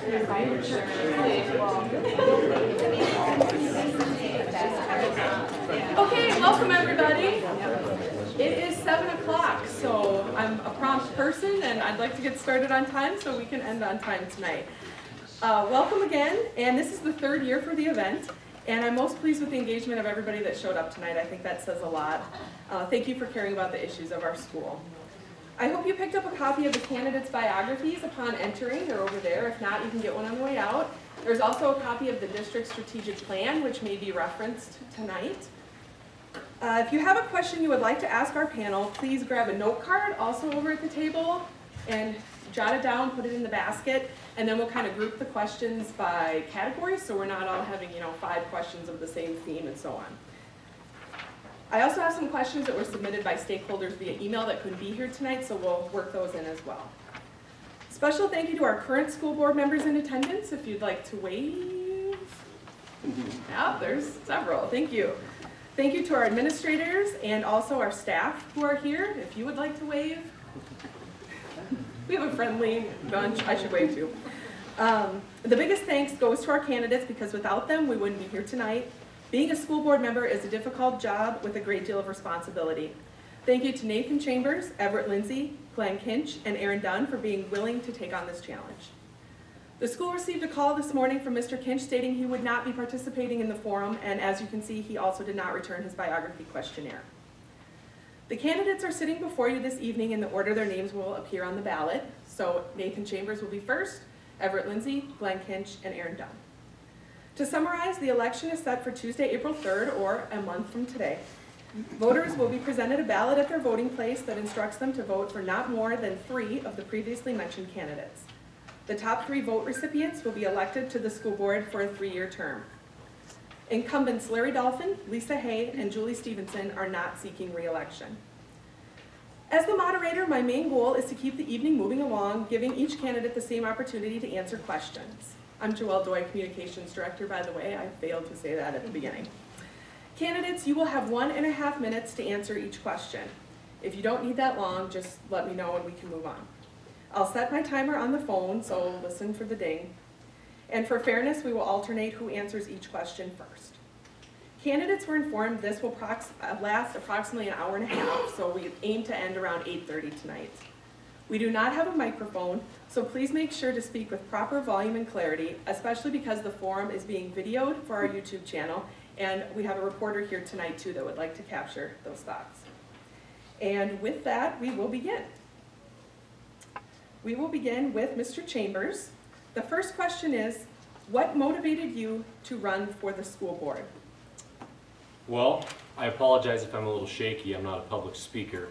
Okay, welcome everybody. It is 7 o'clock, so I'm a prompt person and I'd like to get started on time so we can end on time tonight. Welcome again, and this is the third year for the event, and I'm most pleased with the engagement of everybody that showed up tonight. I think that says a lot. Thank you for caring about the issues of our school. I hope you picked up a copy of the candidates' biographies upon entering. They're over there. If not, you can get one on the way out. There's also a copy of the district strategic plan, which may be referenced tonight. If you have a question you would like to ask our panel, please grab a note card also over at the table and jot it down, put it in the basket, and then we'll kind of group the questions by categories so we're not all having, 5 questions of the same theme and so on. I also have some questions that were submitted by stakeholders via email that couldn't be here tonight, so we'll work those in as well. Special thank you to our current school board members in attendance. If you'd like to wave. Yeah, there's several. Thank you. Thank you to our administrators and also our staff who are here. If you would like to wave. We have a friendly bunch. I should wave too. The biggest thanks goes to our candidates because without them, we wouldn't be here tonight. Being a school board member is a difficult job with a great deal of responsibility. Thank you to Nathan Chambers, Everett Lindsay, Glenn Kinch, and Aaron Dunn for being willing to take on this challenge. The school received a call this morning from Mr. Kinch stating he would not be participating in the forum, and as you can see, he also did not return his biography questionnaire. The candidates are sitting before you this evening in the order their names will appear on the ballot. So Nathan Chambers will be first, Everett Lindsay, Glenn Kinch, and Aaron Dunn. To summarize, the election is set for Tuesday, April 3rd, or a month from today. Voters will be presented a ballot at their voting place that instructs them to vote for not more than 3 of the previously mentioned candidates. The top 3 vote recipients will be elected to the school board for a 3-year term. Incumbents Larry Dolphin, Lisa Hay, and Julie Stevenson are not seeking re-election. As the moderator, my main goal is to keep the evening moving along, giving each candidate the same opportunity to answer questions. I'm Joelle Doy, Communications Director, by the way. I failed to say that at the beginning. Candidates, you will have 1.5 minutes to answer each question. If you don't need that long, just let me know and we can move on. I'll set my timer on the phone, so listen for the ding. And for fairness, we will alternate who answers each question first. Candidates were informed this will last approximately 1.5 hours, so we aim to end around 8:30 tonight. We do not have a microphone, so please make sure to speak with proper volume and clarity, especially because the forum is being videoed for our YouTube channel, and we have a reporter here tonight too that would like to capture those thoughts. And with that, we will begin. We will begin with Mr. Chambers. The first question is, what motivated you to run for the school board? Well, I apologize if I'm a little shaky. I'm not a public speaker.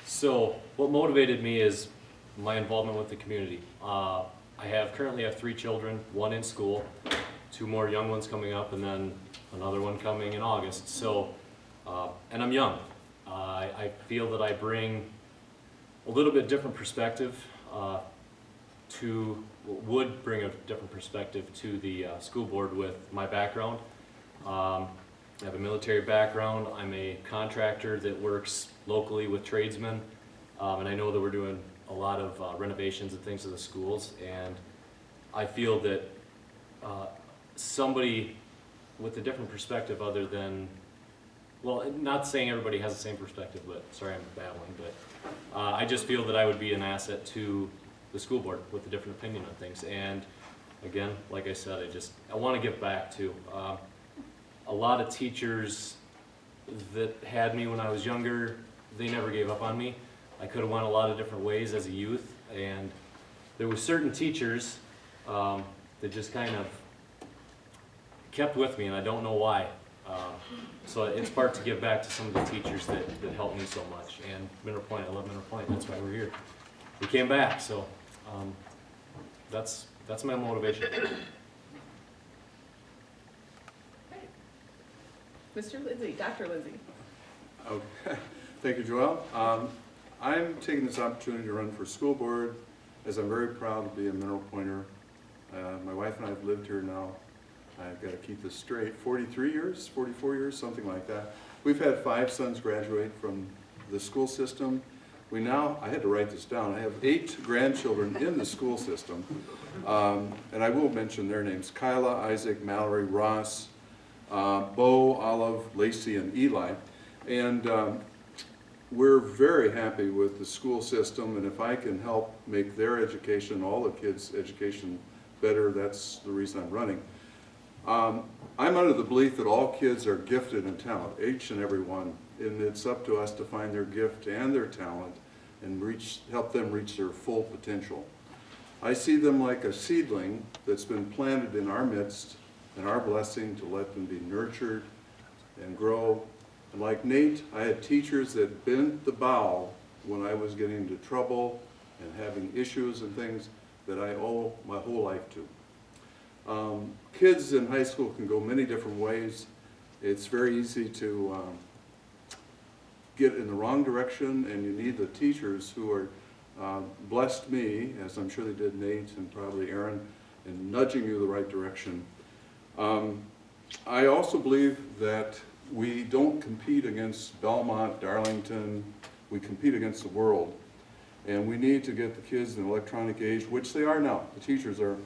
So what motivated me is my involvement with the community. I currently have 3 children, 1 in school, 2 more young ones coming up, and then another one coming in August. So, and I'm young. I feel that I bring a little bit different perspective would bring a different perspective to the school board with my background. I have a military background. I'm a contractor that works locally with tradesmen, and I know that we're doing a lot of renovations and things to the schools, and I feel that somebody with a different perspective other than, well, not saying everybody has the same perspective, but sorry I'm babbling, but I just feel that I would be an asset to the school board with a different opinion on things. And again, like I said, I want to give back to a lot of teachers that had me when I was younger. They never gave up on me. I could have went a lot of different ways as a youth, and there were certain teachers that just kind of kept with me, and I don't know why. So it's part to give back to some of the teachers that helped me so much. And Mineral Point, I love Mineral Point, that's why we're here. We came back, so that's my motivation. Okay. Mr. Lindsay, Dr. Lindsay. Okay. Thank you, Joelle. I'm taking this opportunity to run for school board as I'm very proud to be a Mineral Pointer. My wife and I have lived here now, I've got to keep this straight, 43 years, 44 years, something like that. We've had 5 sons graduate from the school system. I had to write this down, I have 8 grandchildren in the school system. And I will mention their names: Kyla, Isaac, Mallory, Ross, Bo, Olive, Lacey, and Eli. And we're very happy with the school system, and if I can help make their education, all the kids' education, better, that's the reason I'm running. I'm under the belief that all kids are gifted and talented, each and every one, and it's up to us to find their gift and their talent and help them reach their full potential. I see them like a seedling that's been planted in our midst, and our blessing to let them be nurtured and grow. And like Nate, I had teachers that bent the bow when I was getting into trouble and having issues and things that I owe my whole life to. Kids in high school can go many different ways. It's very easy to get in the wrong direction, and you need the teachers who are blessed me, as I'm sure they did Nate and probably Aaron, in nudging you the right direction. I also believe that we don't compete against Belmont, Darlington, we compete against the world. And we need to get the kids in the electronic age, which they are now. The teachers are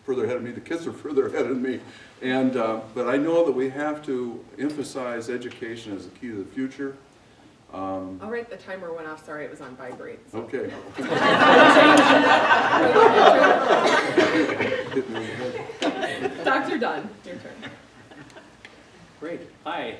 further ahead of me, the kids are further ahead of me. And, but I know that we have to emphasize education as the key to the future. All right, the timer went off. Sorry, it was on vibrate. So. Okay. Dr. Dunn, your turn. Great. Hi.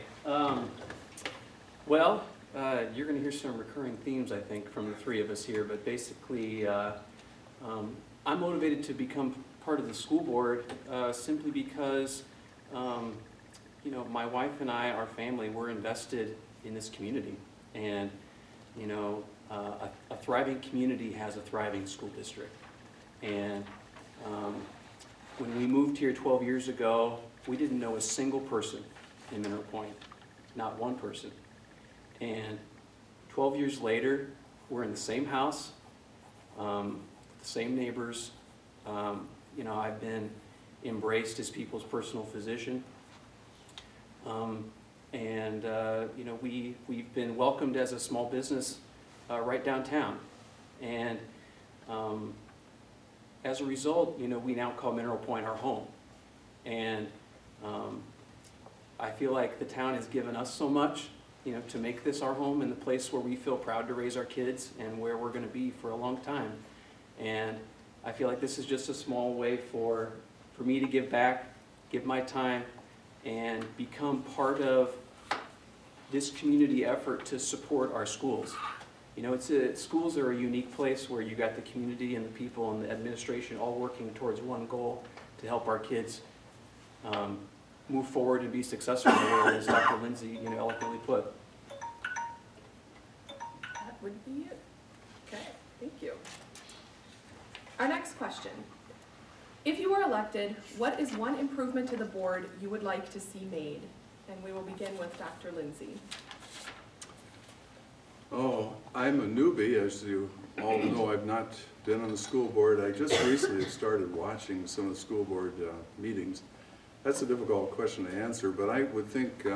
Well, you're going to hear some recurring themes, I think, from the three of us here. But basically, I'm motivated to become part of the school board simply because, you know, my wife and I, our family, we're invested in this community. And, you know, a thriving community has a thriving school district. And when we moved here 12 years ago, we didn't know a single person in Mineral Point, not one person. And 12 years later, we're in the same house, the same neighbors. You know, I've been embraced as people's personal physician. You know, we've been welcomed as a small business right downtown. And as a result, you know, we now call Mineral Point our home. And I feel like the town has given us so much, you know, to make this our home and the place where we feel proud to raise our kids and where we're going to be for a long time. And I feel like this is just a small way for me to give back, give my time, and become part of this community effort to support our schools. You know, schools are a unique place where you got the community and the people and the administration all working towards one goal to help our kids move forward and be successful in the world, as Dr. Lindsay, you know, eloquently put. That would be it. Okay, thank you. Our next question. If you were elected, what is one improvement to the board you would like to see made? And we will begin with Dr. Lindsay. Oh, I'm a newbie, as you all know. I've not been on the school board. I just recently started watching some of the school board meetings. That's a difficult question to answer, but I would think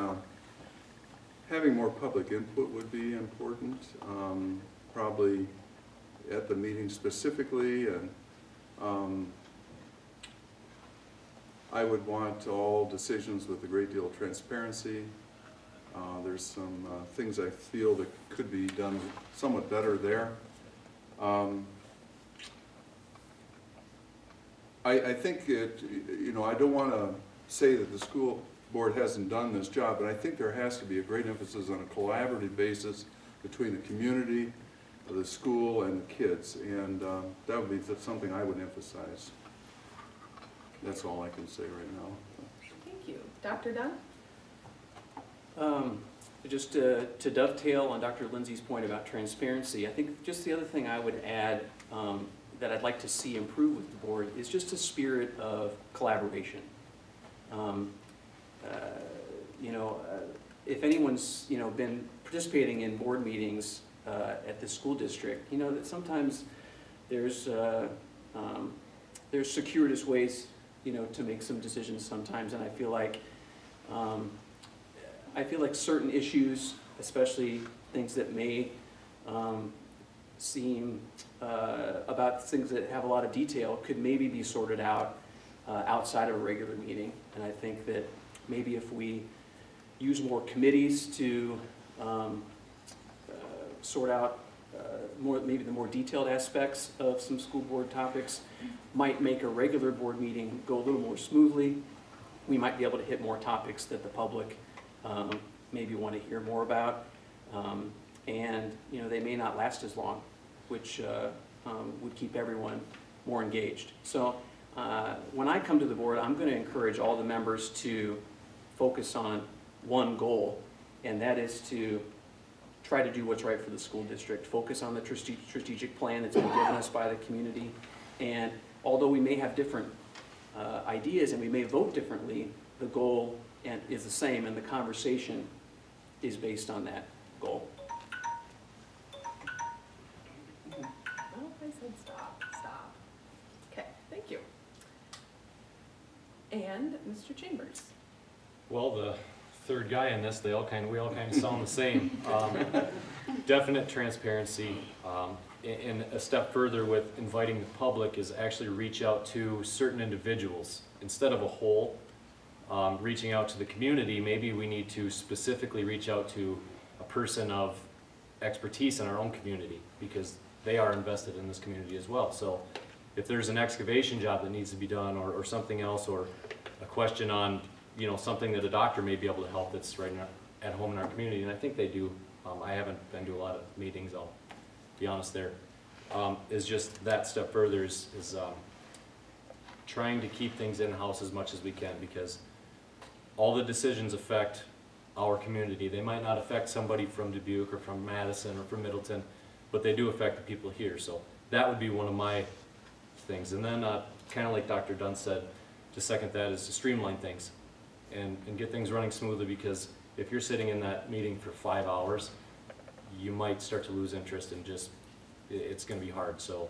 having more public input would be important, probably at the meeting specifically, and I would want all decisions with a great deal of transparency. There's some things I feel that could be done somewhat better there. I think you know, I don't want to say that the school board hasn't done this job, but I think there has to be a great emphasis on a collaborative basis between the community, the school, and the kids, and that would be something I would emphasize. That's all I can say right now. Thank you. Dr. Dunn? Just to dovetail on Dr. Lindsay's point about transparency, I think just the other thing I would add that I'd like to see improve with the board is just a spirit of collaboration. You know, if anyone's, you know, been participating in board meetings at the school district, you know that sometimes there's circuitous ways, you know, to make some decisions sometimes, and I feel like certain issues, especially things that may seem about things that have a lot of detail could maybe be sorted out outside of a regular meeting. And I think that maybe if we use more committees to sort out maybe the more detailed aspects of some school board topics, might make a regular board meeting go a little more smoothly. We might be able to hit more topics that the public maybe want to hear more about. And they may not last as long, which would keep everyone more engaged. So when I come to the board, I'm going to encourage all the members to focus on one goal, and that is to try to do what's right for the school district. Focus on the strategic plan that's been given us by the community. And although we may have different ideas and we may vote differently, the goal is the same, and the conversation is based on that goal. Oh, I said stop. Okay, thank you. And Mr. Chambers. Well, the third guy in this, we all kind of sound the same. Definite transparency, and a step further with inviting the public is actually reach out to certain individuals instead of a whole. Reaching out to the community, maybe we need to specifically reach out to a person of expertise in our own community, because they are invested in this community as well. So if there's an excavation job that needs to be done, or something else, or a question on something that a doctor may be able to help that's right at home in our community, and I think they do. I haven't been to a lot of meetings, I'll be honest there. Is just that step further is trying to keep things in-house as much as we can, because all the decisions affect our community. They might not affect somebody from Dubuque or from Madison or from Middleton, but they do affect the people here. So that would be one of my things. And then kind of like Dr. Dunn said, to second that, is to streamline things and get things running smoothly, because if you're sitting in that meeting for 5 hours, you might start to lose interest, and just it's going to be hard. So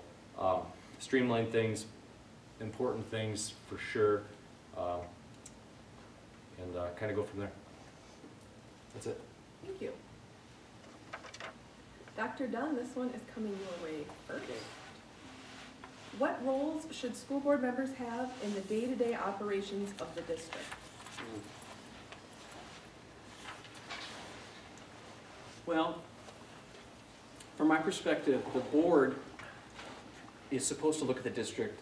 streamline things, important things for sure, and kind of go from there. That's it. Thank you. Dr. Dunn, this one is coming your way first. What roles should school board members have in the day-to-day operations of the district? Well, from my perspective, the board is supposed to look at the district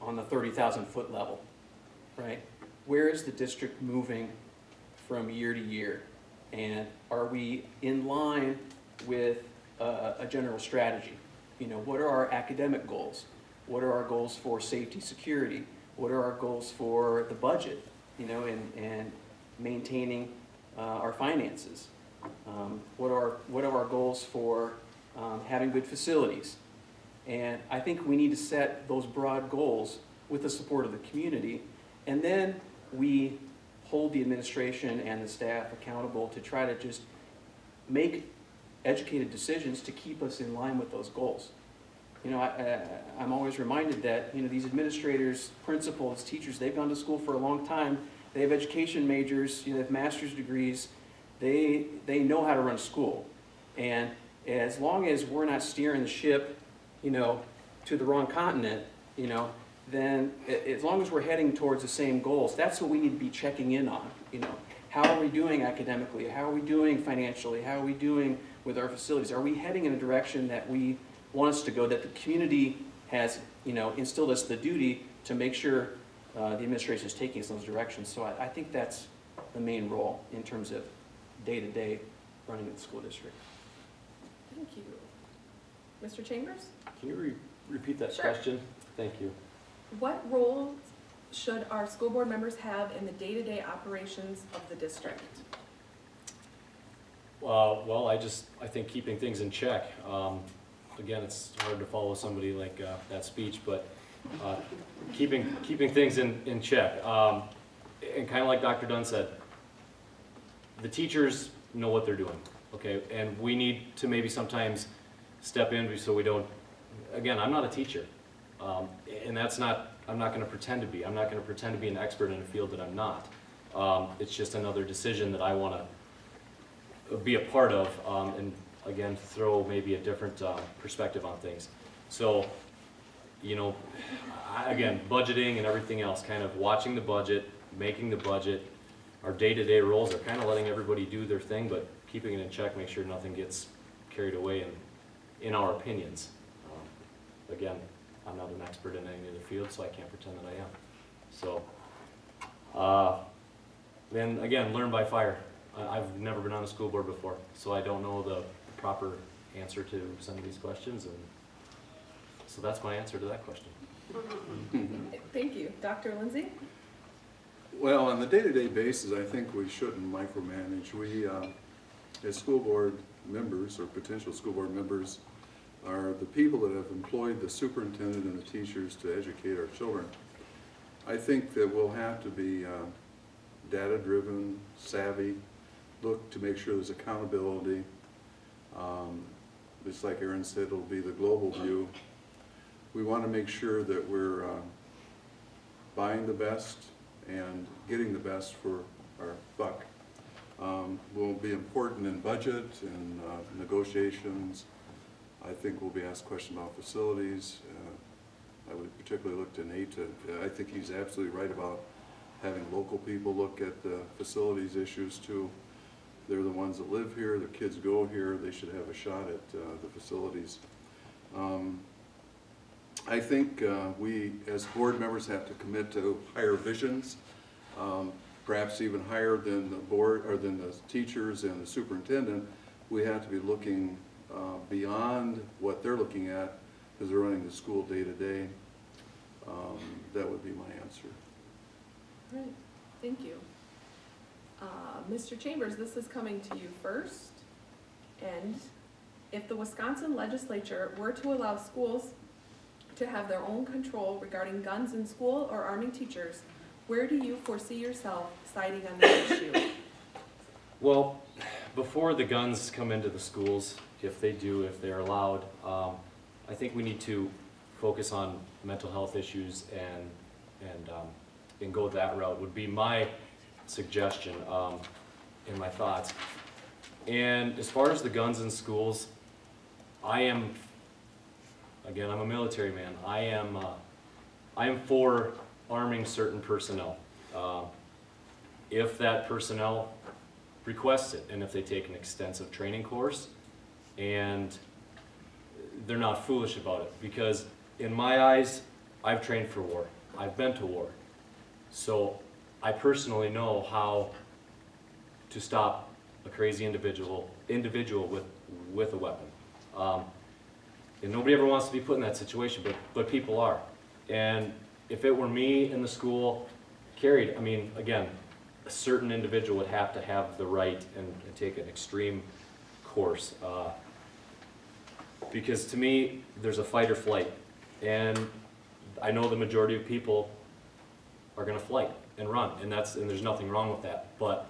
on the 30,000-foot level, right? Where is the district moving from year to year? And are we in line with a general strategy? What are our academic goals? What are our goals for safety, security? What are our goals for the budget, and maintaining our finances? What are our goals for having good facilities? And I think we need to set those broad goals with the support of the community, and then we hold the administration and the staff accountable to try to just make educated decisions to keep us in line with those goals. I'm always reminded that these administrators, principals, teachers, they've gone to school for a long time. They have education majors, they have master's degrees. They know how to run a school. And as long as we're not steering the ship, to the wrong continent, then as long as we're heading towards the same goals, that's what we need to be checking in on. How are we doing academically? How are we doing financially? How are we doing with our facilities? Are we heading in a direction that we want us to go, that the community has, instilled us the duty to make sure the administration is taking us in those directions? So I think that's the main role in terms of day-to-day running of the school district. Thank you. Mr. Chambers? Can you repeat that Sure. question? Thank you. What roles should our school board members have in the day-to-day operations of the district? Well, I think keeping things in check. Again, it's hard to follow somebody like that speech, but keeping things in check. And kind of like Dr. Dunn said, the teachers know what they're doing, okay? And we need to maybe sometimes step in so we don't, again, I'm not a teacher. And that's not, I'm not going to pretend to be. I'm not going to pretend to be an expert in a field that I'm not. It's just another decision that I want to be a part of. And again, throw maybe a different perspective on things. So, you know, again, budgeting and everything else, kind of watching the budget, making the budget. Our day-to-day roles are kind of letting everybody do their thing, but keeping it in check, make sure nothing gets carried away in our opinions. Again, I'm not an expert in any of the fields, so I can't pretend that I am. So, then again, learn by fire. I've never been on a school board before, so I don't know the proper answer to some of these questions, and so that's my answer to that question. Thank you. Dr. Lindsay? Well, on the day-to-day basis, I think we shouldn't micromanage. We, as school board members or potential school board members, are the people that have employed the superintendent and the teachers to educate our children. I think that we'll have to be data-driven, savvy, look to make sure there's accountability. Just like Aaron said, it'll be the global view. We want to make sure that we're buying the best and getting the best for our buck. Will be important in budget and negotiations. I think we'll be asked questions about facilities. I would particularly look to Nate. I think he's absolutely right about having local people look at the facilities issues too. They're the ones that live here, their kids go here, they should have a shot at the facilities. I think we as board members have to commit to higher visions, perhaps even higher than the board or than the teachers and the superintendent. We have to be looking beyond what they're looking at as they're running the school day to day. That would be my answer. All right, thank you. Mr. Chambers, this is coming to you first. And if the Wisconsin legislature were to allow schools to have their own control regarding guns in school or arming teachers, where do you foresee yourself siding on this issue? Well, before the guns come into the schools, if they're allowed, I think we need to focus on mental health issues and go that route would be my suggestion and my thoughts. And as far as the guns in schools, I'm a military man. I am for arming certain personnel. If that personnel requests it, and if they take an extensive training course, and they're not foolish about it, because in my eyes, I've trained for war. I've been to war. So I personally know how to stop a crazy individual with a weapon. And nobody ever wants to be put in that situation, but people are. And if it were me in the school, carried, I mean, again, a certain individual would have to have the right and take an extreme course. Because to me, there's a fight or flight. And I know the majority of people are going to flight and run, and there's nothing wrong with that. But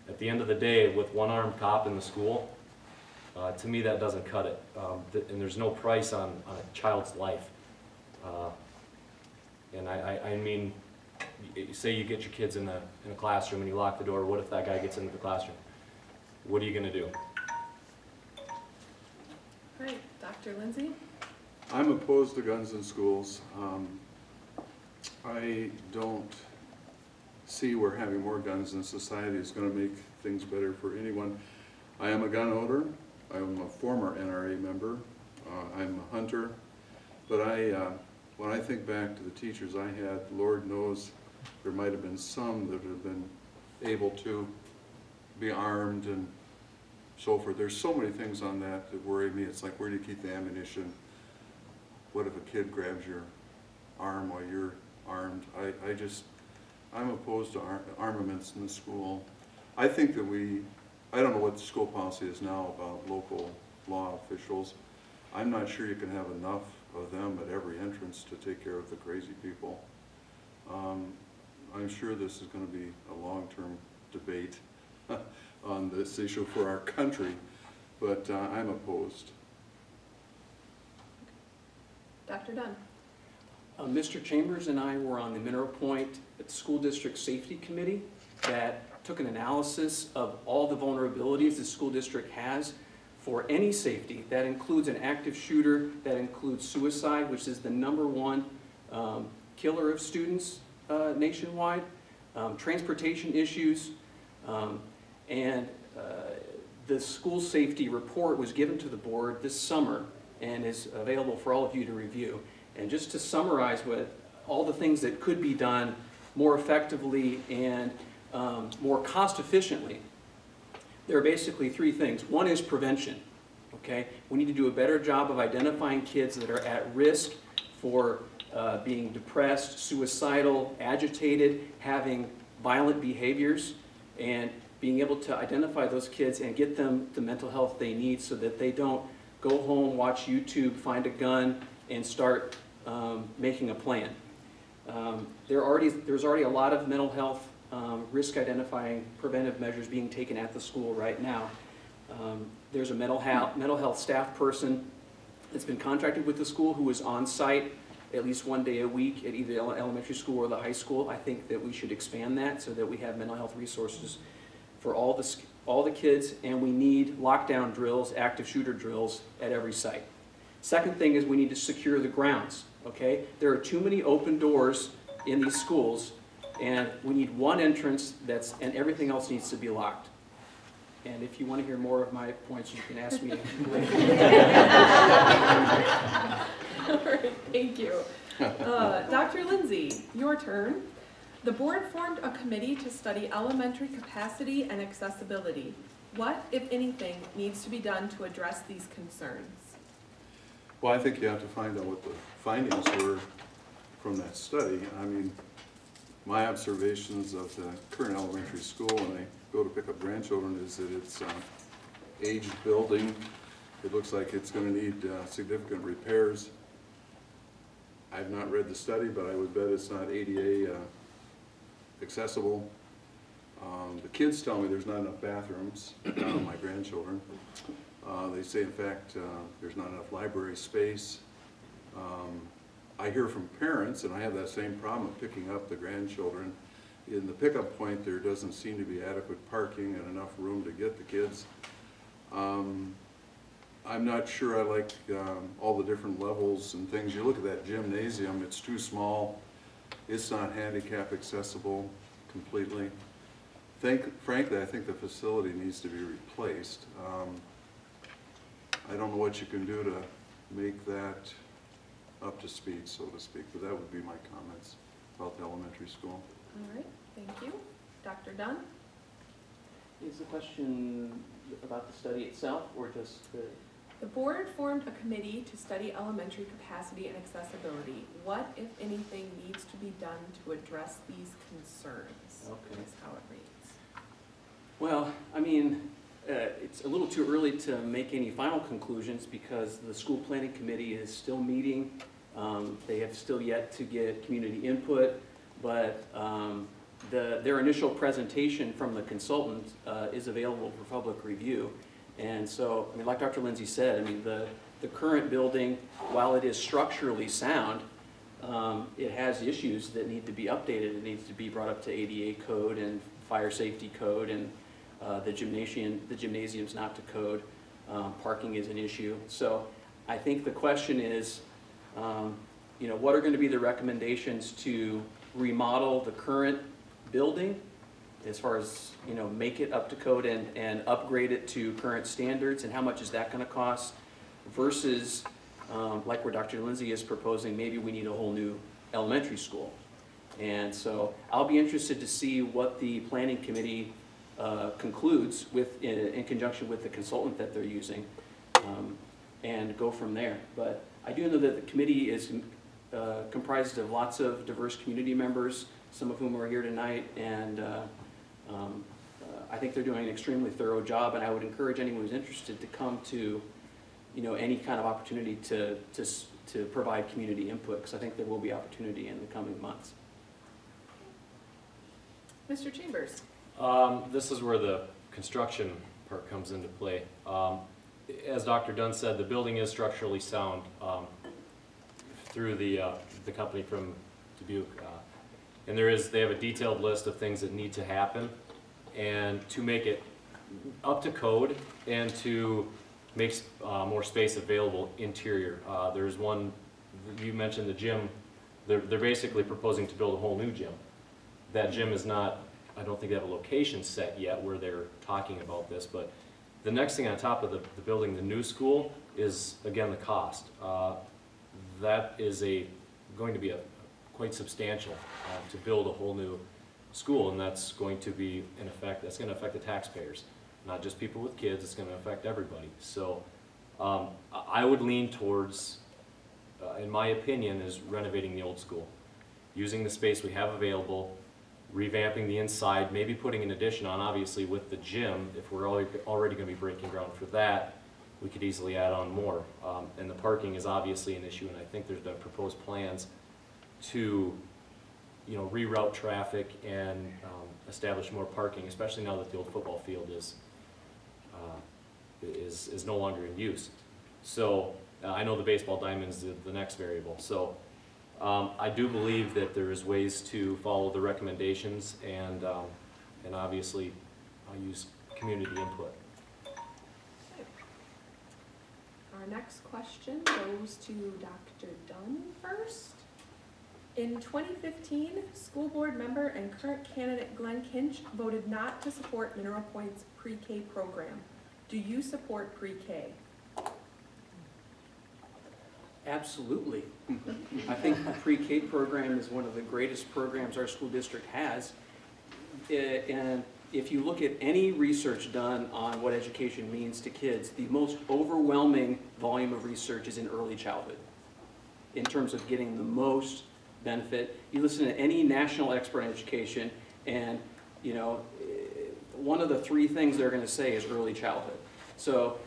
at the end of the day, with one armed cop in the school, to me that doesn't cut it. And there's no price on a child's life. And I mean, say you get your kids in a classroom and you lock the door. What if that guy gets into the classroom? What are you going to do? All right, Dr. Lindsay? I'm opposed to guns in schools. I don't see where having more guns in society is going to make things better for anyone. I am a gun owner. I'm a former NRA member. I'm a hunter. But when I think back to the teachers I had, Lord knows there might have been some that have been able to be armed and so forth. There's so many things on that worry me. It's like, where do you keep the ammunition? What if a kid grabs your arm while you're armed? I'm opposed to armaments in the school. I think that I don't know what the school policy is now about local law officials. I'm not sure you can have enough of them at every entrance to take care of the crazy people. I'm sure this is going to be a long-term debate on this issue for our country, but I'm opposed. Dr. Dunn? Mr. Chambers and I were on the Mineral Point School District Safety Committee that took an analysis of all the vulnerabilities the school district has for any safety. That includes an active shooter, that includes suicide, which is the #1 killer of students nationwide, transportation issues, and the school safety report was given to the board this summer and is available for all of you to review. And just to summarize what all the things that could be done more effectively and more cost efficiently, there are basically 3 things. One is prevention, okay? We need to do a better job of identifying kids that are at risk for being depressed, suicidal, agitated, having violent behaviors, and being able to identify those kids and get them the mental health they need so that they don't go home, watch YouTube, find a gun, and start making a plan. There's already a lot of mental health risk identifying preventive measures being taken at the school right now. There's a mental health staff person that's been contracted with the school who is on site at least 1 day a week at either the elementary school or the high school. I think that we should expand that so that we have mental health resources for all the kids, and we need lockdown drills, active shooter drills at every site. Second thing is we need to secure the grounds, okay? There are too many open doors in these schools, and we need one entrance and everything else needs to be locked. And if you want to hear more of my points, you can ask me later. All right, thank you. Dr. Lindsay, your turn. The board formed a committee to study elementary capacity and accessibility. What, if anything, needs to be done to address these concerns? Well, I think you have to find out what the findings were from that study. I mean, my observations of the current elementary school when I go to pick up grandchildren is that it's aged building. It looks like it's going to need significant repairs. I've not read the study, but I would bet it's not ADA accessible. The kids tell me there's not enough bathrooms, my grandchildren. They say, in fact, there's not enough library space. I hear from parents, and I have that same problem of picking up the grandchildren. In the pickup point, there doesn't seem to be adequate parking and enough room to get the kids. I'm not sure I like all the different levels and things. You look at that gymnasium, it's too small. It's not handicap accessible completely. Frankly, I think the facility needs to be replaced. I don't know what you can do to make that up to speed, so to speak, but that would be my comments about the elementary school. All right, thank you. Dr. Dunn? Is the question about the study itself or just the... The board formed a committee to study elementary capacity and accessibility. What, if anything, needs to be done to address these concerns? Okay. Is how it reads. Well, I mean, it's a little too early to make any final conclusions because the school planning committee is still meeting. They have still yet to get community input, but their initial presentation from the consultant is available for public review. And so, I mean, like Dr. Lindsay said, I mean, the current building, while it is structurally sound, it has issues that need to be updated. It needs to be brought up to ADA code and fire safety code, and the gymnasium's not to code. Parking is an issue. So I think the question is, you know, what are going to be the recommendations to remodel the current building as far as, you know, make it up to code and upgrade it to current standards, and how much is that going to cost versus like where Dr. Lindsay is proposing, maybe we need a whole new elementary school. And so I'll be interested to see what the planning committee concludes with in conjunction with the consultant that they're using, and go from there. But I do know that the committee is comprised of lots of diverse community members, some of whom are here tonight, and I think they're doing an extremely thorough job, and I would encourage anyone who's interested to come to, you know, any kind of opportunity to provide community input, because I think there will be opportunity in the coming months. Mr. Chambers? This is where the construction part comes into play. As Dr. Dunn said, the building is structurally sound through the company from Dubuque. And they have a detailed list of things that need to happen, and to make it up to code and to makes more space available interior. There's one, you mentioned the gym, they're basically proposing to build a whole new gym. That gym is not, I don't think they have a location set yet where they're talking about this, but the next thing on top of the building, the new school, is again the cost. That is going to be quite substantial to build a whole new school, and that's going to be that's going to affect the taxpayers, not just people with kids. It's going to affect everybody. So I would lean towards, in my opinion, is renovating the old school, using the space we have available, revamping the inside, maybe putting an addition on. Obviously with the gym, if we're already going to be breaking ground for that, we could easily add on more. And the parking is obviously an issue, and I think there's been proposed plans to, reroute traffic and establish more parking, especially now that the old football field is no longer in use. So I know the baseball diamond's the next variable. So I do believe that there is ways to follow the recommendations and obviously use community input. Our next question goes to Dr. Dunn first. In 2015, school board member and current candidate Glenn Kinch voted not to support Mineral Point's pre-K program. Do you support pre-K? Absolutely. I think the pre-K program is one of the greatest programs our school district has. And if you look at any research done on what education means to kids, the most overwhelming volume of research is in early childhood in terms of getting the most benefit. You listen to any national expert in education, and one of the three things they're going to say is early childhood. So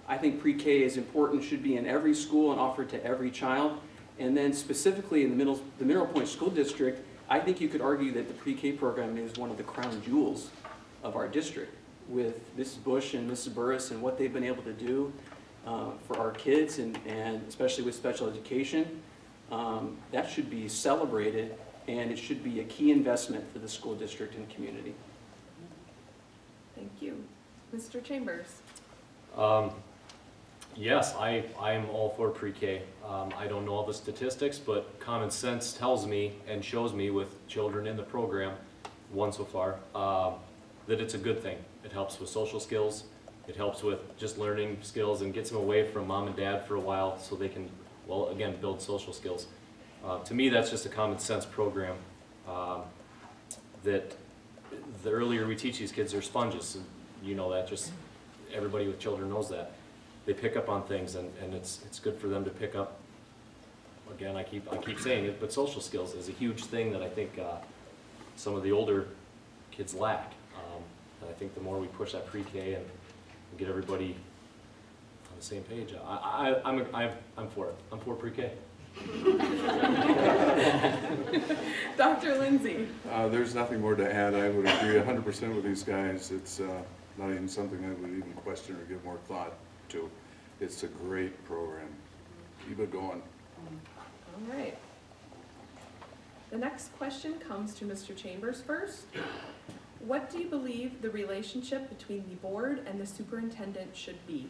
I think pre-K is important, should be in every school and offered to every child. And then specifically in the Mineral Point School District, I think you could argue that the pre-K program is one of the crown jewels of our district, with Mrs. Bush and Mrs. Burris and what they've been able to do for our kids, and especially with special education. That should be celebrated, and it should be a key investment for the school district and community. Thank you. Mr. Chambers. Yes, I am all for pre-K. I don't know all the statistics, but common sense tells me and shows me with children in the program, one so far, that it's a good thing. It helps with social skills. It helps with just learning skills and gets them away from mom and dad for a while so they can, well, again, build social skills. To me, that's just a common sense program that the earlier we teach these kids, they're sponges. And you know that, just everybody with children knows that. They pick up on things, and it's good for them to pick up. Again, I keep saying it, but social skills is a huge thing that I think some of the older kids lack. And I think the more we push that pre-K and get everybody on the same page, I'm for it. I'm for pre-K. Dr. Lindsay. There's nothing more to add. I would agree 100% with these guys. It's not even something I would even question or give more thought to. It's a great program. Keep it going. All right. The next question comes to Mr. Chambers first. What do you believe the relationship between the board and the superintendent should be?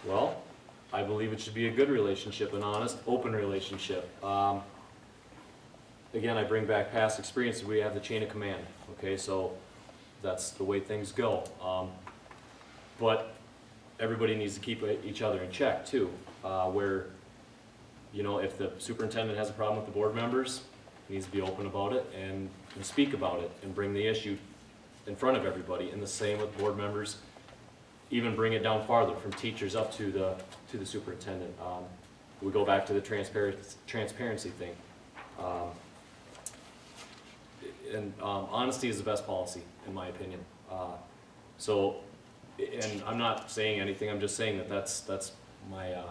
Well, I believe it should be a good relationship, an honest, open relationship. Again, I bring back past experience. We have the chain of command, okay? So that's the way things go. But everybody needs to keep each other in check too, where, if the superintendent has a problem with the board members, he needs to be open about it and speak about it and bring the issue in front of everybody. And the same with board members, even bring it down farther from teachers up to the superintendent. We go back to the transparency thing. Honesty is the best policy, in my opinion. And I'm not saying anything, I'm just saying that's my, I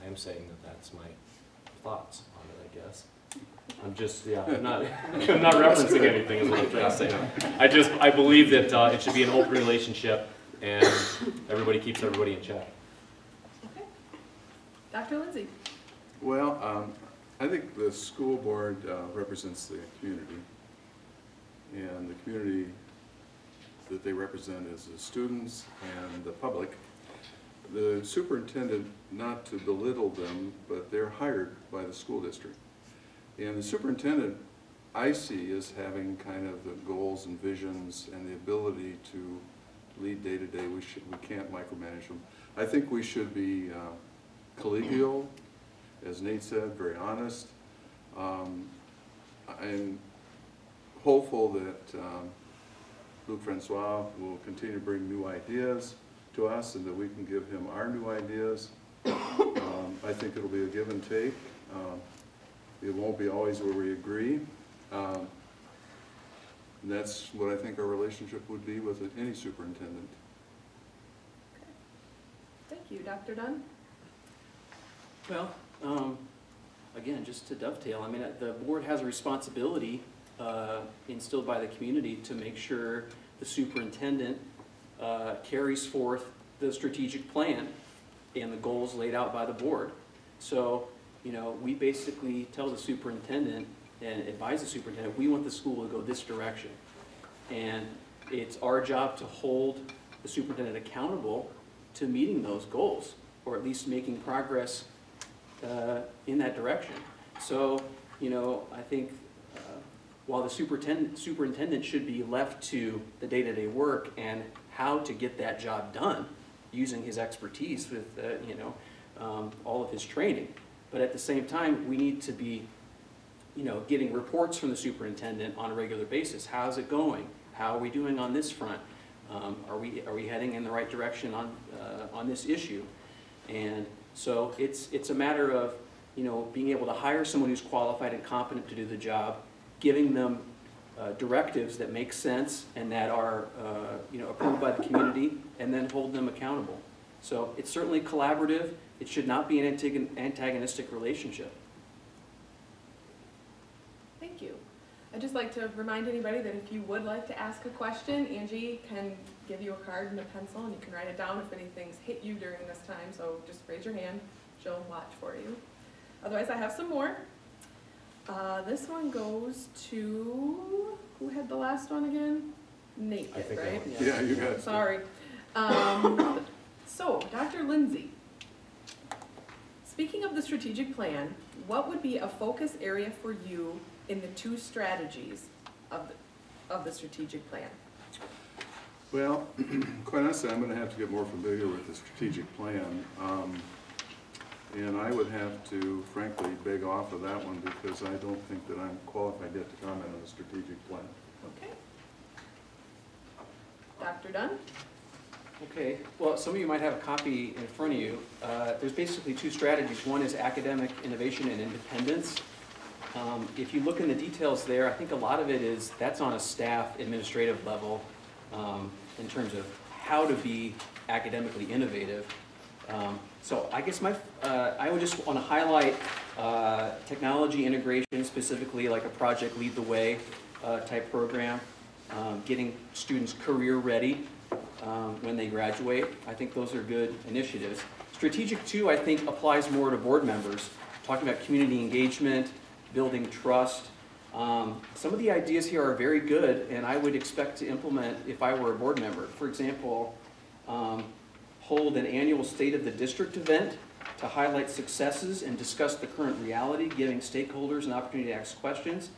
am saying that's my thoughts on it, I guess. I'm just, I'm not referencing anything is what I'm trying to say. I believe that it should be an open relationship and everybody keeps everybody in check. Okay. Dr. Lindsay. Well, I think the school board represents the community, and the community that they represent is the students and the public. The superintendent, not to belittle them, but they're hired by the school district. And the superintendent, I see as having kind of the goals and visions and the ability to lead day to day. We can't micromanage them. I think we should be collegial, as Nate said, very honest. I'm hopeful that Luc Francois will continue to bring new ideas to us and that we can give him our new ideas. I think it'll be a give and take. It won't be always where we agree. And that's what I think our relationship would be with any superintendent. Thank you. Dr. Dunn? Well, again, just to dovetail, I mean, the board has a responsibility instilled by the community to make sure the superintendent carries forth the strategic plan and the goals laid out by the board. So, you know, we basically tell the superintendent and advise the superintendent, we want the school to go this direction. And it's our job to hold the superintendent accountable to meeting those goals, or at least making progress in that direction. So, you know, I think while the superintendent should be left to the day-to-day work and how to get that job done using his expertise with, you know, all of his training. But at the same time, we need to be, you know, getting reports from the superintendent on a regular basis. How's it going? How are we doing on this front? Are we heading in the right direction on this issue? And so it's a matter of, you know, being able to hire someone who's qualified and competent to do the job, giving them directives that make sense and that are you know, approved by the community, and then hold them accountable. So it's certainly collaborative. It should not be an antagonistic relationship. Thank you. I'd just like to remind anybody that if you would like to ask a question, Angie can give you a card and a pencil, and you can write it down if anything's hit you during this time, so just raise your hand. She'll watch for you. Otherwise, I have some more. This one goes to, who had the last one again? Nate, I think right? Yeah, you got it. Sorry. So, Dr. Lindsay, speaking of the strategic plan, what would be a focus area for you in the two strategies of the strategic plan? Well, quite honestly, I'm going to have to get more familiar with the strategic plan. And I would have to, frankly, beg off of that one because I don't think that I'm qualified yet to comment on the strategic plan. Okay. Dr. Dunn? Okay, well, some of you might have a copy in front of you. There's basically two strategies. One is academic innovation and independence. If you look in the details there, I think a lot of it is, that's on a staff administrative level in terms of how to be academically innovative. So I guess I would just want to highlight technology integration, specifically like a Project Lead the Way type program, getting students career ready when they graduate. I think those are good initiatives. Strategic 2, I think, applies more to board members, talking about community engagement, building trust. Some of the ideas here are very good, and I would expect to implement if I were a board member. For example, hold an annual State of the District event to highlight successes and discuss the current reality, giving stakeholders an opportunity to ask questions.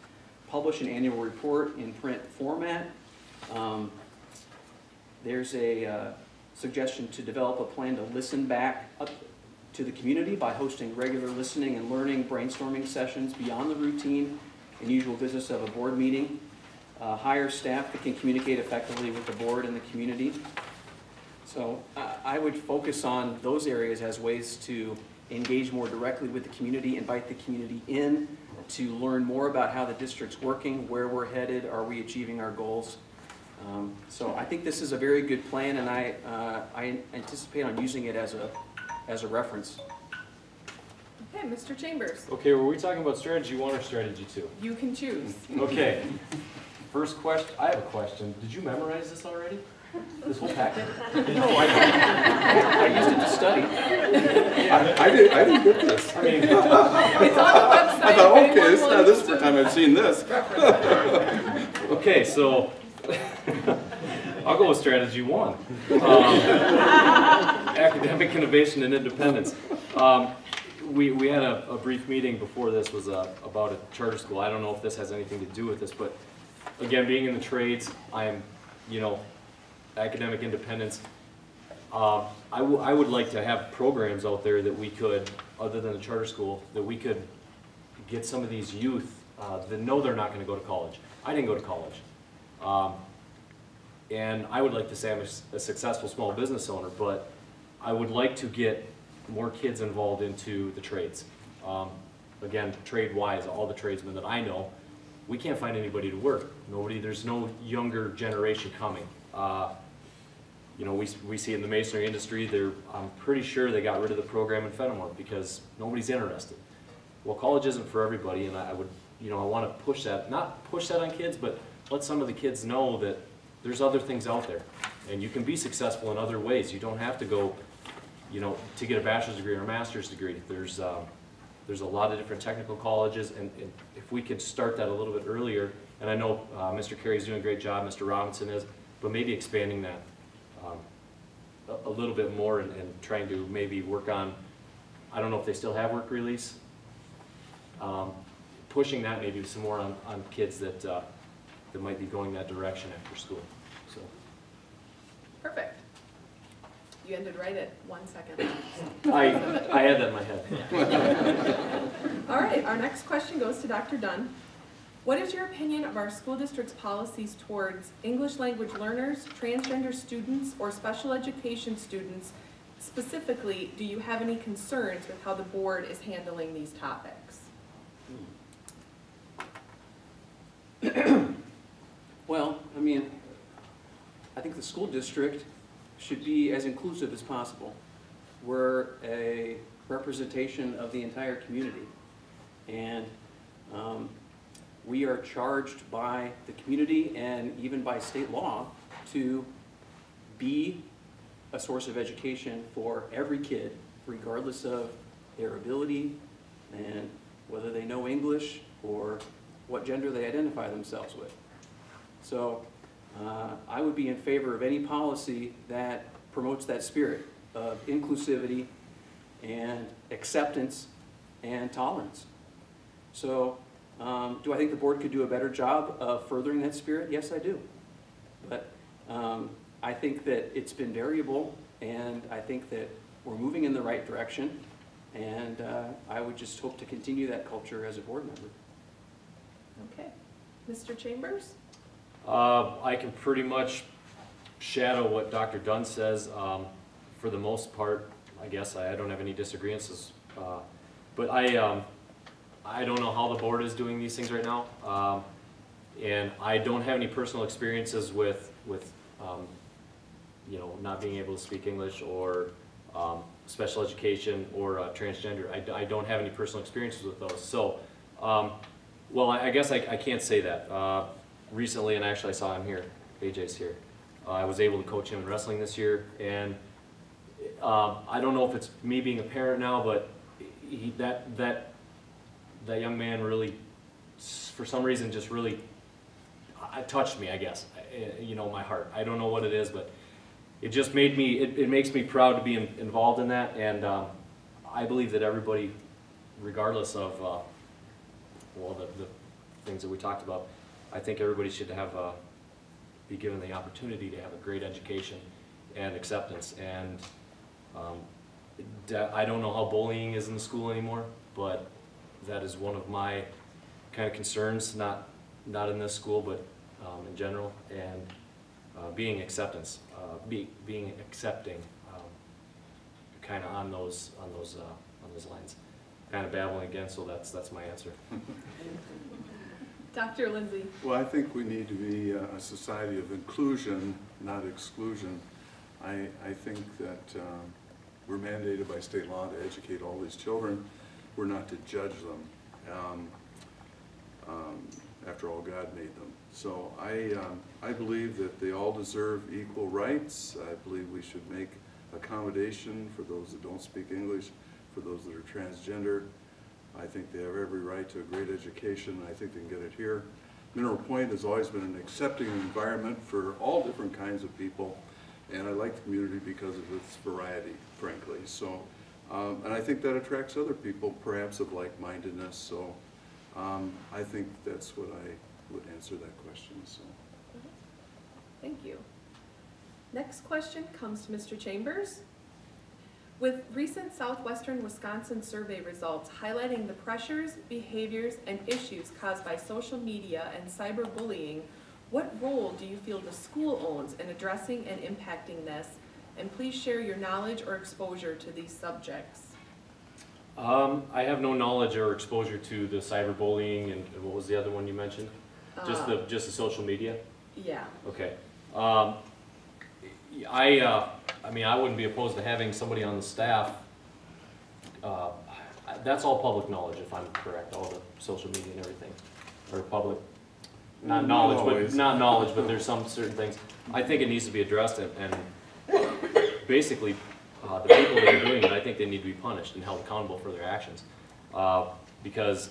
Publish an annual report in print format. There's a suggestion to develop a plan to listen back up to the community by hosting regular listening and learning brainstorming sessions beyond the routine and usual business of a board meeting. Hire staff that can communicate effectively with the board and the community. So I would focus on those areas as ways to engage more directly with the community, invite the community in to learn more about how the district's working, where we're headed, are we achieving our goals. So I think this is a very good plan, and I anticipate on using it as a reference. Okay, Mr. Chambers. Okay, were we talking about strategy 1 or strategy 2? You can choose. Okay. First question, I have a question. Did you memorize this already? This whole packet? No, I used it to study. I didn't get this. I mean, It's on the website. I thought, if okay, anyone it's not wants this to time I've seen this. okay, so, I'll go with strategy 1. Academic innovation and independence. We had a brief meeting before this was about a charter school. I don't know if this has anything to do with this, but again, being in the trades, I'm, academic independence. I would like to have programs out there that we could, other than the charter school, that we could get some of these youth that know they're not going to go to college. I didn't go to college. And I would like to say I'm a successful small business owner, but I would like to get more kids involved into the trades. Again, trade-wise, all the tradesmen that I know, we can't find anybody to work. There's no younger generation coming. We see in the masonry industry, I'm pretty sure they got rid of the program in Fenimore because nobody's interested. Well, college isn't for everybody, and I would, I want to push that, not push that on kids, but let some of the kids know that there's other things out there, and you can be successful in other ways. You don't have to go, to get a bachelor's degree or a master's degree. There's a lot of different technical colleges, and if we could start that a little bit earlier, and I know Mr. Carey's doing a great job, Mr. Robinson is, but maybe expanding that a little bit more and trying to maybe work on, I don't know if they still have work release, pushing that maybe some more on kids that might be going that direction after school. So. Perfect. You ended right at 1 second. I had that in my head. All right, our next question goes to Dr. Dunn. What is your opinion of our school district's policies towards English language learners, transgender students, or special education students? Specifically, do you have any concerns with how the board is handling these topics? Well, I think the school district should be as inclusive as possible. We're a representation of the entire community, and we are charged by the community and even by state law to be a source of education for every kid, regardless of their ability and whether they know English or what gender they identify themselves with. So I would be in favor of any policy that promotes that spirit of inclusivity and acceptance and tolerance. So do I think the board could do a better job of furthering that spirit? Yes, I do. But I think that it's been variable, and I think that we're moving in the right direction, and I would just hope to continue that culture as a board member. Okay. Mr. Chambers? I can pretty much shadow what Dr. Dunn says. For the most part, I guess I don't have any disagreements. But I don't know how the board is doing these things right now. And I don't have any personal experiences with not being able to speak English or special education or transgender. I don't have any personal experiences with those. So, well, I guess I can't say that. Recently, and actually I saw him here, AJ's here, I was able to coach him in wrestling this year, and I don't know if it's me being a parent now, but that young man really, for some reason, just really touched me, I guess, my heart. I don't know what it is, but it just made me, it makes me proud to be involved in that, and I believe that everybody, regardless of, the things that we talked about, I think everybody should have be given the opportunity to have a great education and acceptance. And I don't know how bullying is in the school anymore, but that is one of my kind of concerns, not in this school, but in general. And being acceptance, being accepting, kind of on those lines. Kind of babbling again, so that's my answer. Dr. Lindsay? Well, I think we need to be a society of inclusion, not exclusion. I think that we're mandated by state law to educate all these children. We're not to judge them. After all, God made them. So I believe that they all deserve equal rights. I believe we should make accommodation for those that don't speak English, for those that are transgender. I think they have every right to a great education, and I think they can get it here. Mineral Point has always been an accepting environment for all different kinds of people, and I like the community because of its variety, frankly. So, and I think that attracts other people, perhaps of like-mindedness. So, I think that's what I would answer that question. So, Thank you. Next question comes to Mr. Chambers. With recent Southwestern Wisconsin survey results highlighting the pressures, behaviors, and issues caused by social media and cyberbullying, what role do you feel the school owns in addressing and impacting this? And please share your knowledge or exposure to these subjects. I have no knowledge or exposure to the cyberbullying, and what was the other one you mentioned? Just the social media? Yeah. Okay. I mean, I wouldn't be opposed to having somebody on the staff. That's all public knowledge, if I'm correct, all the social media and everything, or public, not knowledge, but there's some certain things. I think it needs to be addressed, and basically, the people that are doing it, I think they need to be punished and held accountable for their actions, because,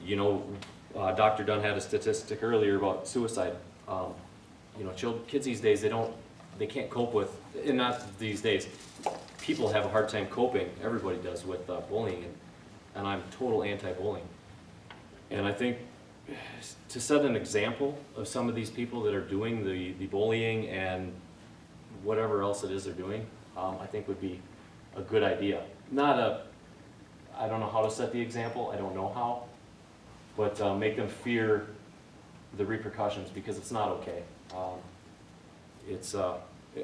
you know, Dr. Dunn had a statistic earlier about suicide. You know, kids these days, they can't cope with, and not these days, people have a hard time coping, everybody does, with bullying, and I'm total anti-bullying. And I think to set an example of some of these people that are doing the bullying and whatever else it is they're doing, I think would be a good idea. I don't know how to set the example, I don't know how, but make them fear the repercussions, because it's not okay.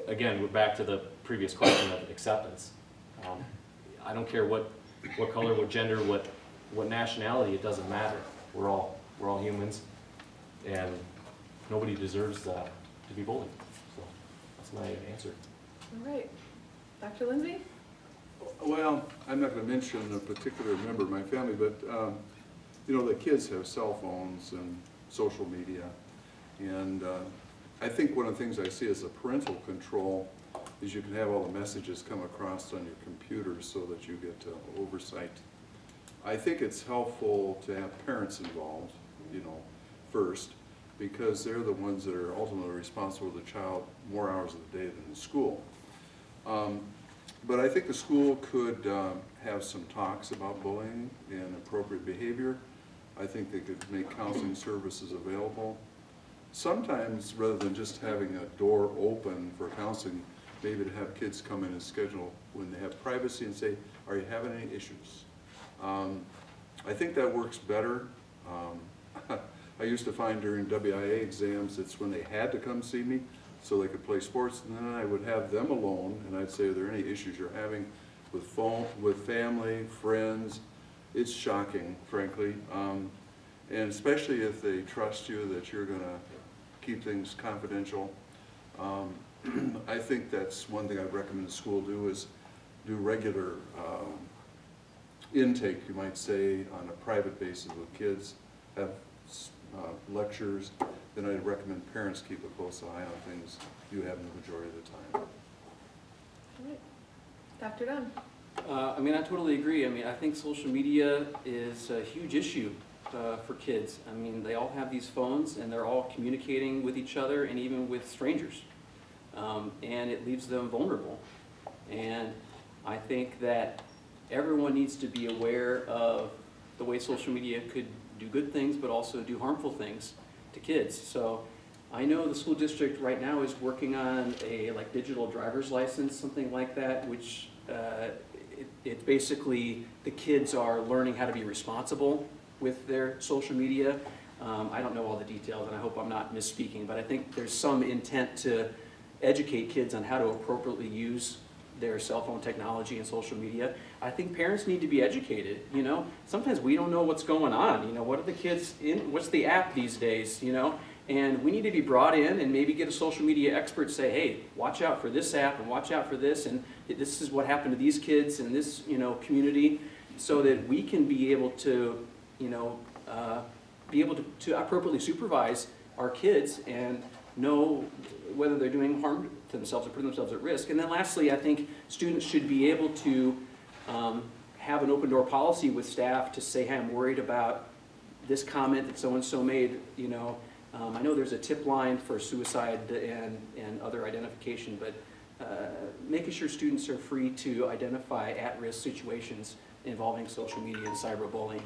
Again, we're back to the previous question of acceptance. I don't care what color, what gender, what nationality, it doesn't matter. We're all humans, and nobody deserves to be bullied. So that's my answer. All right. Dr. Lindsay? well, I'm not going to mention a particular member of my family, but you know, the kids have cell phones and social media, and I think one of the things I see as a parental control is you can have all the messages come across on your computer so that you get oversight. I think it's helpful to have parents involved, you know, first, because they're the ones that are ultimately responsible for the child more hours of the day than the school. But I think the school could have some talks about bullying and appropriate behavior. I think they could make counseling services available. Sometimes, rather than just having a door open for counseling, maybe to have kids come in and schedule when they have privacy and say, are you having any issues? I think that works better. I used to find during WIA exams, it's when they had to come see me so they could play sports, and then I would have them alone, and I'd say, are there any issues you're having with family, friends? It's shocking, frankly, and especially if they trust you that you're going to keep things confidential. I think that's one thing I'd recommend the school do, is do regular intake, you might say, on a private basis with kids, have lectures. Then I'd recommend parents keep a close eye on things you have the majority of the time. All right. Dr. Dunn? I mean, I totally agree. I mean, I think social media is a huge issue for kids. I mean, they all have these phones, and they're all communicating with each other and even with strangers. And it leaves them vulnerable. And I think that everyone needs to be aware of the way social media could do good things, but also do harmful things to kids. So I know the school district right now is working on a digital driver's license, something like that, which it basically, the kids are learning how to be responsible with their social media. I don't know all the details, and I hope I'm not misspeaking, but I think there's some intent to educate kids on how to appropriately use their cell phone technology and social media. I think parents need to be educated, you know. Sometimes we don't know what's going on, you know, what are the kids in, what's the app these days, you know, and we need to be brought in and maybe get a social media expert say, hey, watch out for this app and watch out for this, and this is what happened to these kids in this, you know, community, so that we can be able to, you know, to appropriately supervise our kids and know whether they're doing harm to themselves or putting themselves at risk. And then lastly, I think students should be able to have an open door policy with staff to say, hey, I'm worried about this comment that so-and-so made, you know, I know there's a tip line for suicide and other identification, but making sure students are free to identify at-risk situations involving social media and cyberbullying.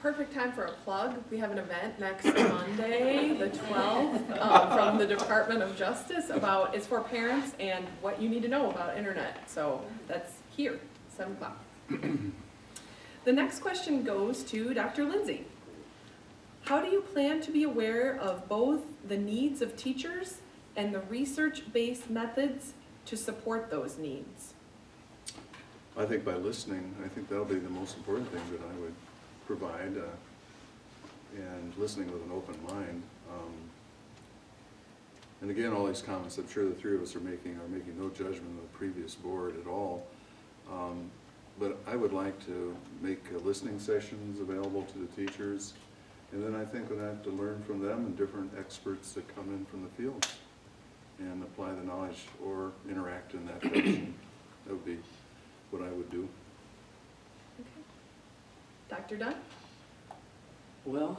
Perfect time for a plug. We have an event next Monday, the 12th, from the Department of Justice about, it's for parents and what you need to know about internet. So that's here, 7 o'clock. The next question goes to Dr. Lindsay. How do you plan to be aware of both the needs of teachers and the research-based methods to support those needs? I think by listening, I think that'll be the most important thing that I would provide, and listening with an open mind. And again, all these comments, I'm sure the three of us are making no judgment of the previous board at all. But I would like to make listening sessions available to the teachers, and then I think we'd have to learn from them and different experts that come in from the field and apply the knowledge or interact in that direction. That would be what I would do. Okay. Dr. Dunn? Well,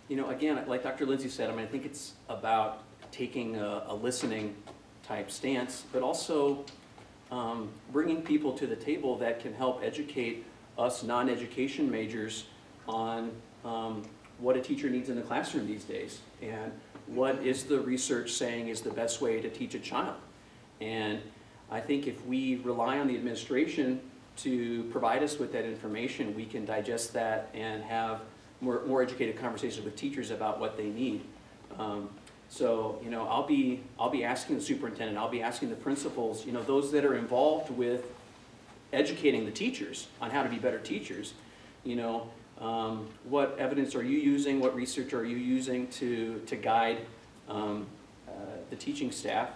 you know, again, like Dr. Lindsay said, I mean, I think it's about taking a listening type stance, but also bringing people to the table that can help educate us non-education majors on what a teacher needs in the classroom these days, and what is the research saying is the best way to teach a child. And I think if we rely on the administration to provide us with that information, we can digest that and have more educated conversations with teachers about what they need. So, you know, I'll be asking the superintendent, I'll be asking the principals, you know, those that are involved with educating the teachers on how to be better teachers, you know, what evidence are you using, what research are you using to guide the teaching staff?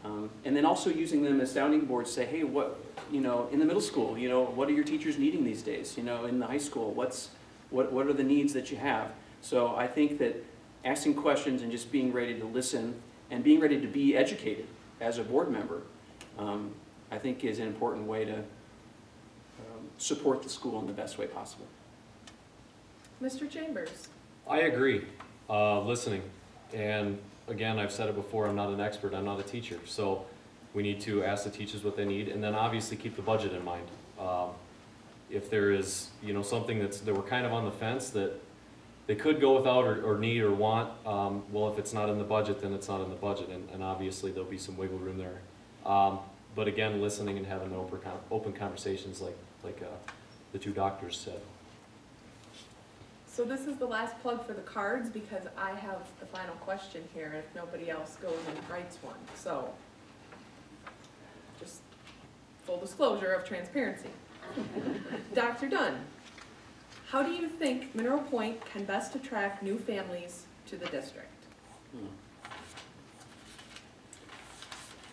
And then also using them as sounding boards to say, hey, what, you know, in the middle school, you know, what are your teachers needing these days? You know, in the high school, what are the needs that you have? So I think that asking questions and just being ready to listen and being ready to be educated as a board member, I think is an important way to support the school in the best way possible. Mr. Chambers? I agree, listening. And again, I've said it before, I'm not an expert, I'm not a teacher. So we need to ask the teachers what they need, and then obviously keep the budget in mind. If there is, you know, something that we're kind of on the fence that they could go without or need or want, well, if it's not in the budget, then it's not in the budget, and obviously there'll be some wiggle room there. But again, listening and having open conversations like the two doctors said. So this is the last plug for the cards because I have the final question here if nobody else goes and writes one. So just full disclosure of transparency. Dr. Dunn, how do you think Mineral Point can best attract new families to the district?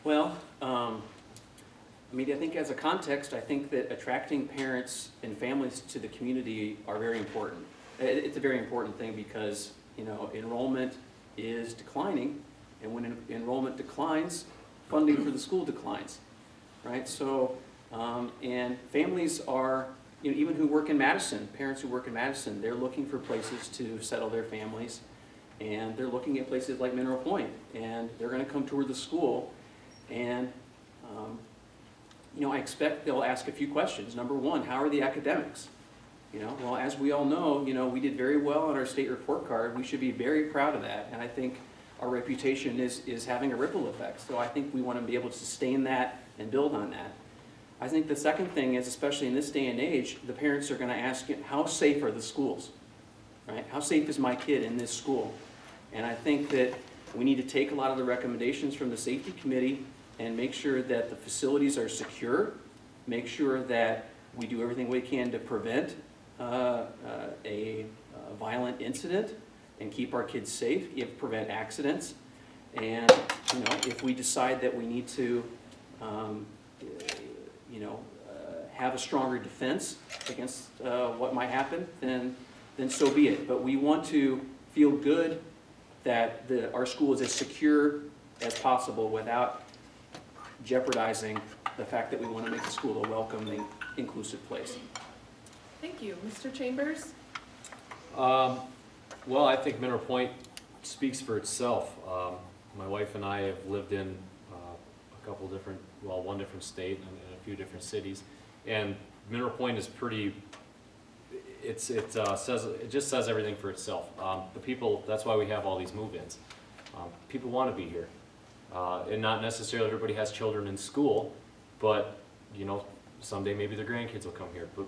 Well, I mean, I think as a context, I think that attracting parents and families to the community are very important. It's a very important thing because, you know, enrollment is declining, and when enrollment declines, funding for the school declines, right? So, and families are, you know, even who work in Madison, parents who work in Madison, they're looking for places to settle their families, and they're looking at places like Mineral Point, and they're going to come tour the school, and you know, I expect they'll ask a few questions. Number one, how are the academics? You know, well, as we all know, you know, we did very well on our state report card. We should be very proud of that, and I think our reputation is having a ripple effect. So I think we want to be able to sustain that and build on that. I think the second thing is, especially in this day and age, the parents are going to ask, how safe are the schools, right? How safe is my kid in this school? And I think that we need to take a lot of the recommendations from the safety committee and make sure that the facilities are secure, make sure that we do everything we can to prevent a violent incident and keep our kids safe, prevent accidents. And, you know, if we decide that we need to, you know, have a stronger defense against what might happen, then so be it. But we want to feel good that our school is as secure as possible without jeopardizing the fact that we want to make the school a welcoming, inclusive place. Thank you. Mr. Chambers? Well, I think Mineral Point speaks for itself. My wife and I have lived in a couple different, well, one different state and a few different cities, and Mineral Point is pretty. It just says everything for itself. The people. That's why we have all these move-ins. People want to be here, and not necessarily everybody has children in school, but you know, someday maybe their grandkids will come here. But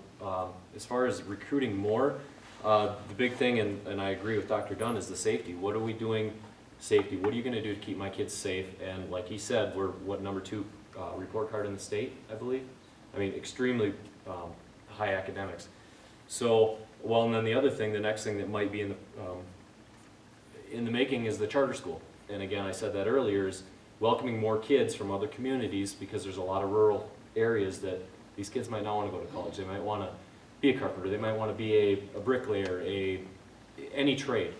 as far as recruiting more, the big thing, and I agree with Dr. Dunn, is the safety. What are we doing? Safety. What are you going to do to keep my kids safe? And like he said, we're what, #2 report card in the state, I believe. I mean, extremely high academics. So, well, and then the other thing, the next thing that might be in the making is the charter school. And again, I said that earlier, is welcoming more kids from other communities, because there's a lot of rural areas that these kids might not want to go to college. They might want to be a carpenter. They might want to be a bricklayer, any trade.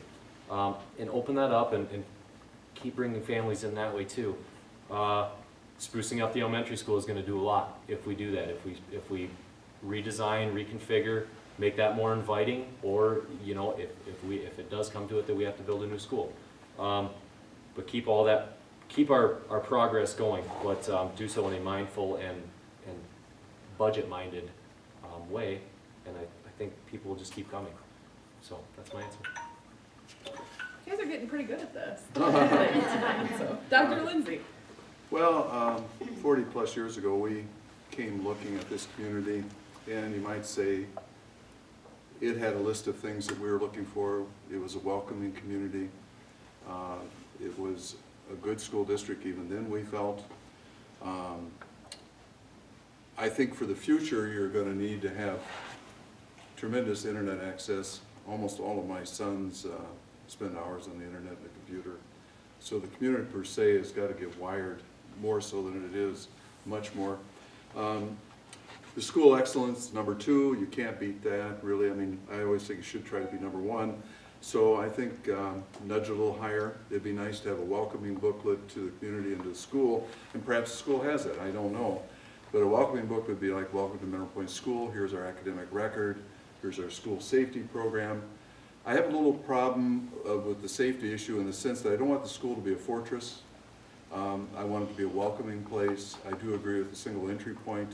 And open that up and keep bringing families in that way too. Sprucing up the elementary school is going to do a lot if we do that. If we redesign, reconfigure, make that more inviting, or you know, if it does come to it that we have to build a new school. But keep all that, keep our progress going, but do so in a mindful and budget-minded way, and I think people will just keep coming. So that's my answer. You guys are getting pretty good at this. So, Dr. Lindsay. Well, 40 plus years ago, we came looking at this community, and you might say it had a list of things that we were looking for. It was a welcoming community. It was a good school district even then, we felt. I think for the future, you're going to need to have tremendous internet access. Almost all of my sons spend hours on the internet and the computer. So the community per se has got to get wired more so than it is, much more. The school excellence, #2, you can't beat that, really. I mean, I always think you should try to be #1. So I think nudge a little higher. It'd be nice to have a welcoming booklet to the community and to the school, and perhaps the school has it, I don't know. But a welcoming book would be like, welcome to Mineral Point School, here's our academic record, here's our school safety program. I have a little problem with the safety issue in the sense that I don't want the school to be a fortress. I want it to be a welcoming place. I do agree with the single entry point.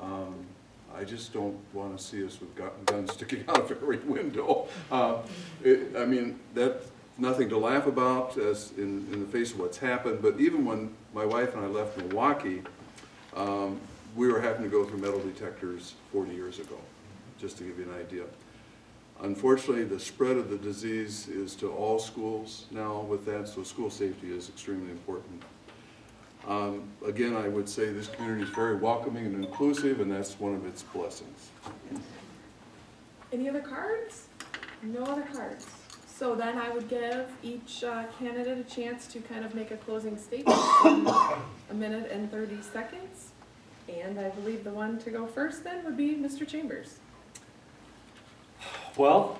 I just don't want to see us with guns sticking out of every window. I mean, that's nothing to laugh about as in the face of what's happened, but even when my wife and I left Milwaukee, we were having to go through metal detectors 40 years ago, just to give you an idea. Unfortunately, the spread of the disease is to all schools now with that, so school safety is extremely important. Again, I would say this community is very welcoming and inclusive, and that's one of its blessings. Any other cards? No other cards. So then I would give each candidate a chance to kind of make a closing statement in 1 minute and 30 seconds. And I believe the one to go first then would be Mr. Chambers. Well,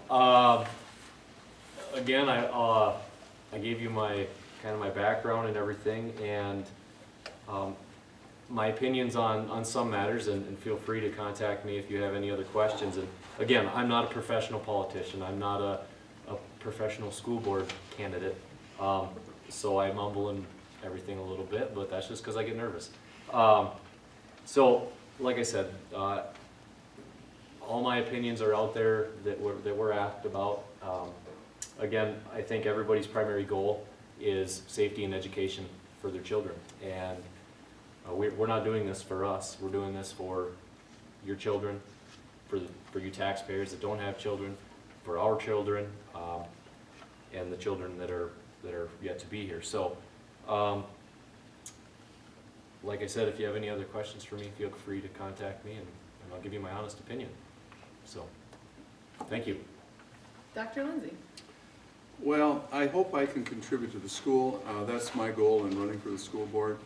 again, I gave you my my background and everything, and my opinions on some matters, and feel free to contact me if you have any other questions. And again, I'm not a professional politician. I'm not a professional school board candidate, so I mumble and everything a little bit, but that's just because I get nervous. So, like I said, all my opinions are out there that we're asked about. Again, I think everybody's primary goal is safety and education for their children, and we're not doing this for us. We're doing this for your children, for you taxpayers that don't have children, for our children, and the children that are yet to be here. So, like I said, if you have any other questions for me, feel free to contact me, and I'll give you my honest opinion. So, thank you. Dr. Lindsay. Well, I hope I can contribute to the school. That's my goal in running for the school board.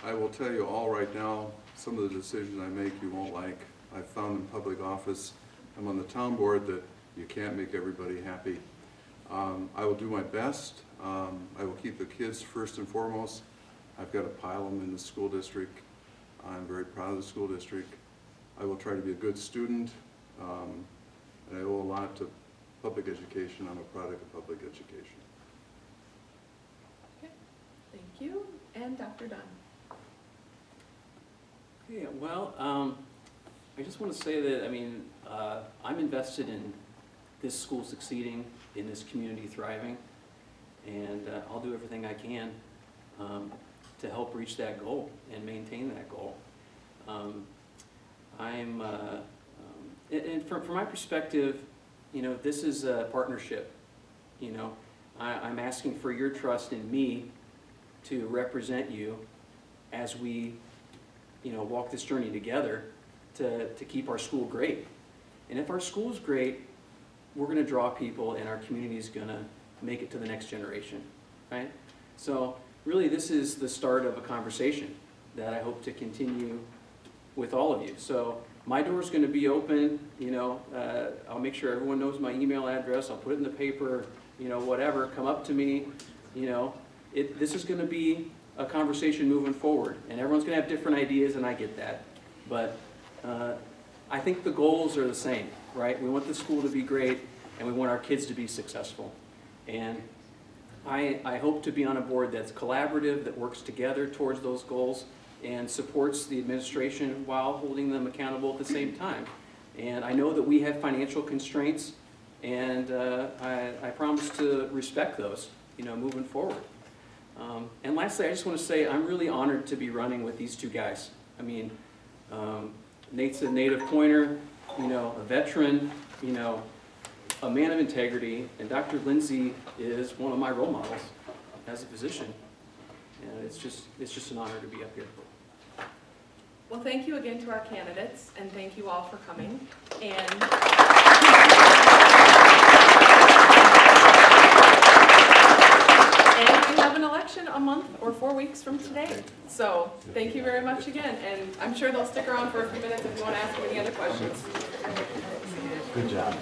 I will tell you all right now, some of the decisions I make you won't like. I've found in public office, I'm on the town board, that you can't make everybody happy. I will do my best. I will keep the kids first and foremost. I've got to pile them in the school district. I'm very proud of the school district. I will try to be a good student. and I owe a lot to public education. I'm a product of public education. Okay, thank you. And Dr. Dunn. Okay, well, I just want to say that, I mean, I'm invested in this school succeeding, in this community thriving, and I'll do everything I can to help reach that goal and maintain that goal. And from my perspective, you know, this is a partnership. You know, I'm asking for your trust in me to represent you as we, you know, walk this journey together to keep our school great. And if our school is great, we're going to draw people, and our community is going to make it to the next generation, right? So really, this is the start of a conversation that I hope to continue with all of you. So my door is going to be open. You know, I'll make sure everyone knows my email address. I'll put it in the paper. You know, whatever. Come up to me. You know, this is going to be a conversation moving forward, and everyone's going to have different ideas, and I get that. But I think the goals are the same, right? We want the school to be great, and we want our kids to be successful. And I hope to be on a board that's collaborative, that works together towards those goals, and supports the administration while holding them accountable at the same time. And I know that we have financial constraints, and I promise to respect those, you know, moving forward. And lastly, I just want to say I'm really honored to be running with these two guys. I mean, Nate's a native Pointer, you know, a veteran, you know, a man of integrity, and Dr. Lindsay is one of my role models as a physician. And it's just an honor to be up here. Well, thank you again to our candidates, and thank you all for coming. And we have an election a month or 4 weeks from today. So thank you very much again, and I'm sure they'll stick around for a few minutes if you want to ask any other questions. Good job.